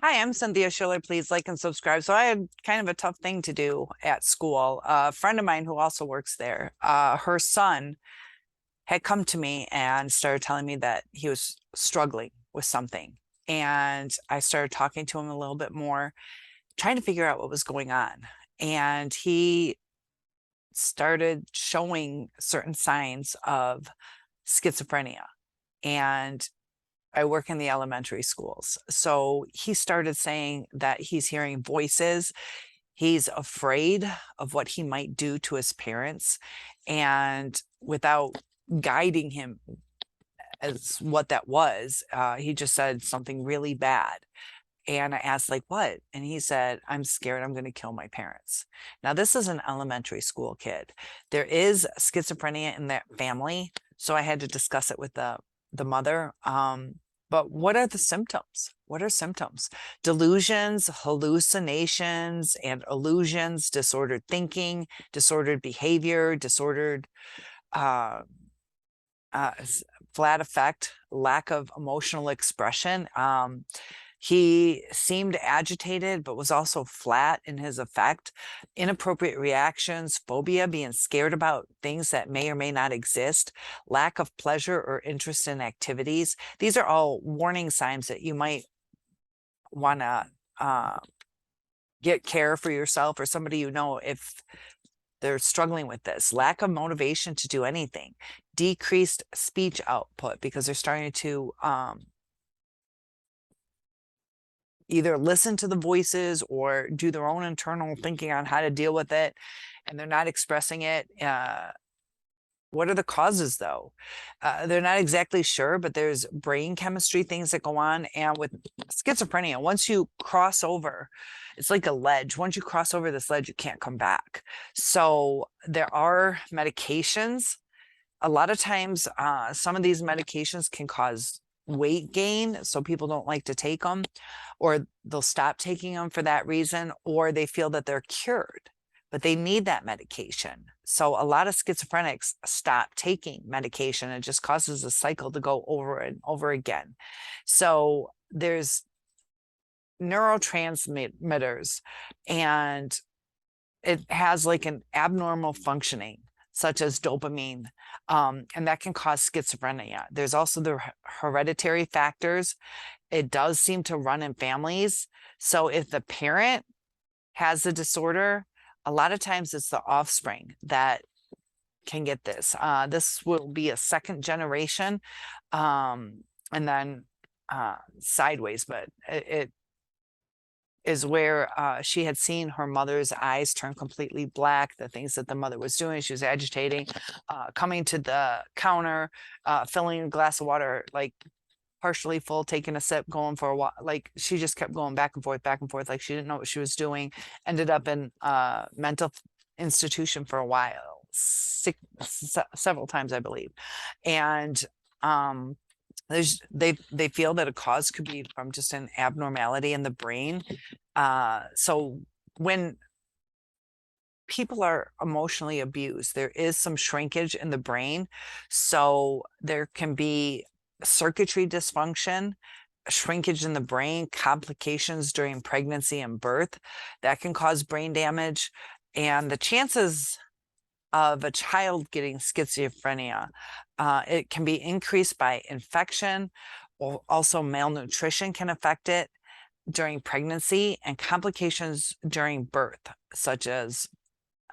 Hi, I'm Cynthia Schiller. Please like and subscribe. So I had kind of a tough thing to do at school. A friend of mine who also works there, her son had come to me and started telling me that he was struggling with something. And I started talking to him a little bit more, trying to figure out what was going on. And he started showing certain signs of schizophrenia. And I work in the elementary schools. So he started saying that he's hearing voices. He's afraid of what he might do to his parents. And without guiding him as what that was, he just said something really bad. And I asked, like, what? And he said, I'm scared I'm going to kill my parents. Now, this is an elementary school kid. There is schizophrenia in that family. So I had to discuss it with the mother. But what are the symptoms? What are symptoms? Delusions, hallucinations, and illusions, disordered thinking, disordered behavior, disordered uh, flat affect, lack of emotional expression. He seemed agitated, but was also flat in his affect, inappropriate reactions, phobia, being scared about things that may or may not exist, lack of pleasure or interest in activities. These are all warning signs that you might want to get care for yourself or somebody you know if they're struggling with this. Lack of motivation to do anything, decreased speech output because they're starting to either listen to the voices or do their own internal thinking on how to deal with it, and they're not expressing it. What are the causes though? They're not exactly sure, but there's brain chemistry things that go on. And with schizophrenia, once you cross over, it's like a ledge. Once you cross over this ledge, you can't come back. So there are medications. A lot of times, some of these medications can cause weight gain, so people don't like to take them, or they'll stop taking them for that reason, or they feel that they're cured, but they need that medication. So a lot of schizophrenics stop taking medication. It just causes a cycle to go over and over again. So there's neurotransmitters, and it has like an abnormal functioning such as dopamine, and that can cause schizophrenia. There's also the hereditary factors. It does seem to run in families. So if the parent has the disorder, a lot of times it's the offspring that can get this. This will be a second generation, and then sideways, but it is where she had seen her mother's eyes turn completely black, the things that the mother was doing. She was agitating, coming to the counter, filling a glass of water, like partially full, taking a sip, going for a while. Like she just kept going back and forth, like she didn't know what she was doing. Ended up in a mental institution for a while, several times, I believe. And they feel that a cause could be from just an abnormality in the brain. So when people are emotionally abused, there is some shrinkage in the brain. So there can be circuitry dysfunction, shrinkage in the brain, complications during pregnancy and birth that can cause brain damage. And the chances of a child getting schizophrenia, it can be increased by infection, or also malnutrition can affect it during pregnancy, and complications during birth, such as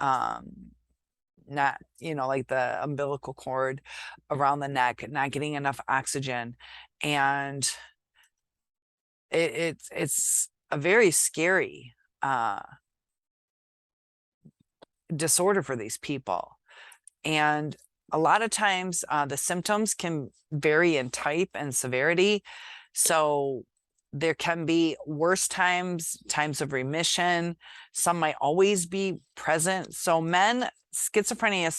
not, like the umbilical cord around the neck, not getting enough oxygen. And it's a very scary disorder for these people. And a lot of times the symptoms can vary in type and severity. So there can be worse times of remission. Some might always be present. So schizophrenia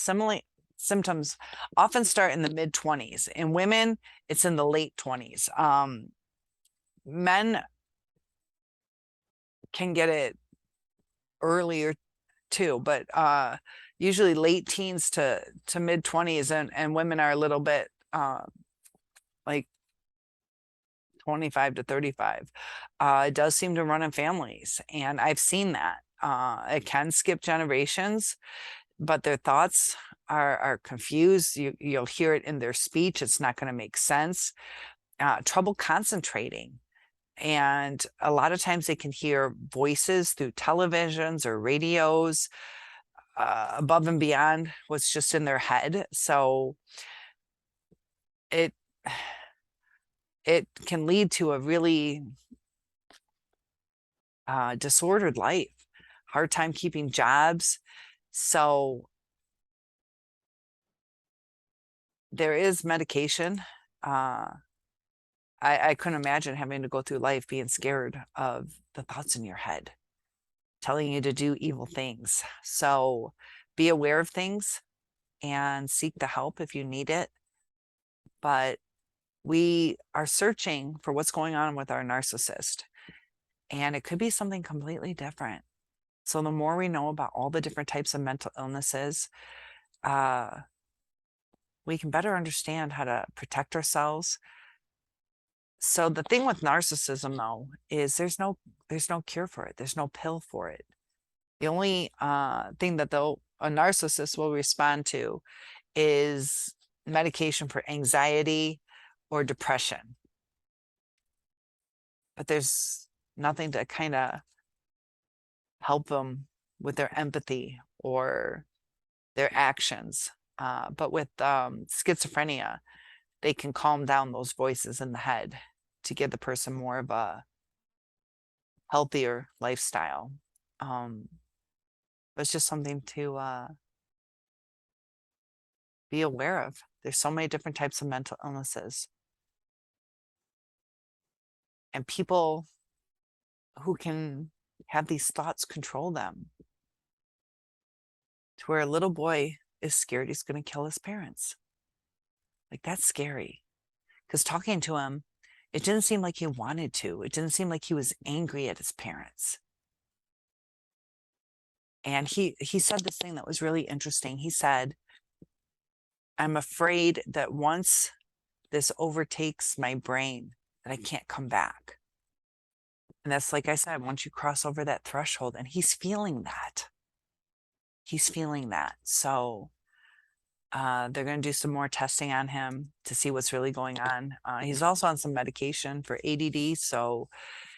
symptoms often start in the mid-20s. In women, it's in the late 20s. Men can get it earlier too, but usually late teens to mid 20s, and women are a little bit like 25 to 35. It does seem to run in families, and I've seen that. It can skip generations, but their thoughts are confused. You'll hear it in their speech. It's not going to make sense. Trouble concentrating. And a lot of times they can hear voices through televisions or radios, above and beyond what's just in their head. So it can lead to a really disordered life, hard time keeping jobs. So there is medication. I couldn't imagine having to go through life being scared of the thoughts in your head telling you to do evil things. So be aware of things and seek the help if you need it. But we are searching for what's going on with our narcissist, and it could be something completely different. So the more we know about all the different types of mental illnesses, we can better understand how to protect ourselves. So the thing with narcissism, though, is there's no cure for it. There's no pill for it. The only thing that a narcissist will respond to is medication for anxiety or depression. But there's nothing to kind of help them with their empathy or their actions. But with schizophrenia, they can calm down those voices in the head to give the person more of a healthier lifestyle. But it's just something to be aware of. There's so many different types of mental illnesses. And people who can have these thoughts control them, to where a little boy is scared he's going to kill his parents. Like, that's scary. Because talking to him, it didn't seem like he wanted to. It didn't seem like he was angry at his parents. And he said this thing that was really interesting. He said, I'm afraid that once this overtakes my brain, that I can't come back. And that's, like I said, once you cross over that threshold, and he's feeling that. He's feeling that. So they're going to do some more testing on him to see what's really going on. He's also on some medication for ADD, so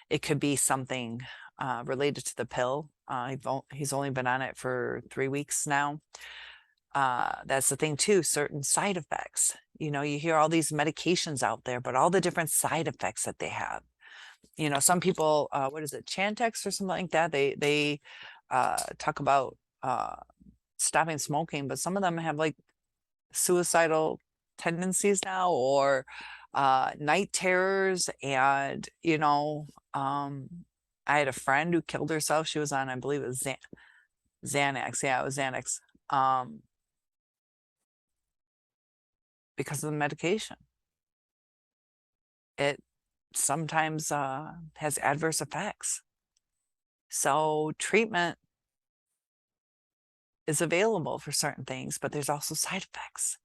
it could be something related to the pill. He's only been on it for 3 weeks now. That's the thing too, certain side effects. You know, you hear all these medications out there, but all the different side effects that they have. You know, some people, what is it, Chantix or something like that? They talk about stopping smoking, but some of them have like suicidal tendencies now, or night terrors. And, you know, I had a friend who killed herself. She was on, I believe it was Xanax. Yeah, it was Xanax. Because of the medication. It sometimes has adverse effects. So treatment is available for certain things, but there's also side effects.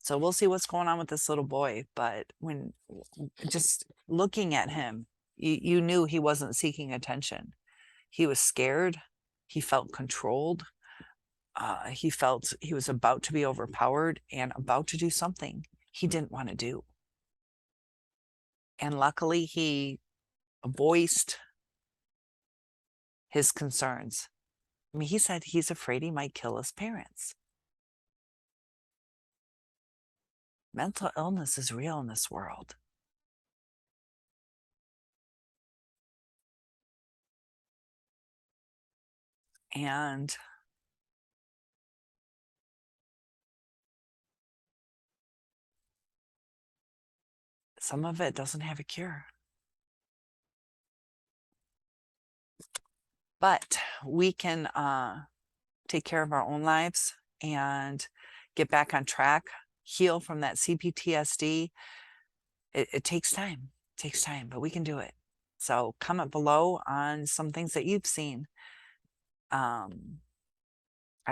So we'll see what's going on with this little boy. But when just looking at him, you knew he wasn't seeking attention. He was scared. He felt controlled. He felt he was about to be overpowered and about to do something he didn't want to do. And luckily, he voiced his concerns. I mean, he said he's afraid he might kill his parents. Mental illness is real in this world. And some of it doesn't have a cure. But we can take care of our own lives and get back on track, heal from that CPTSD. It takes time. It takes time, but we can do it. So comment below on some things that you've seen. I've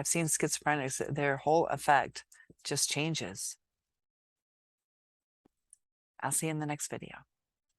seen schizophrenics, their whole effect just changes. I'll see you in the next video.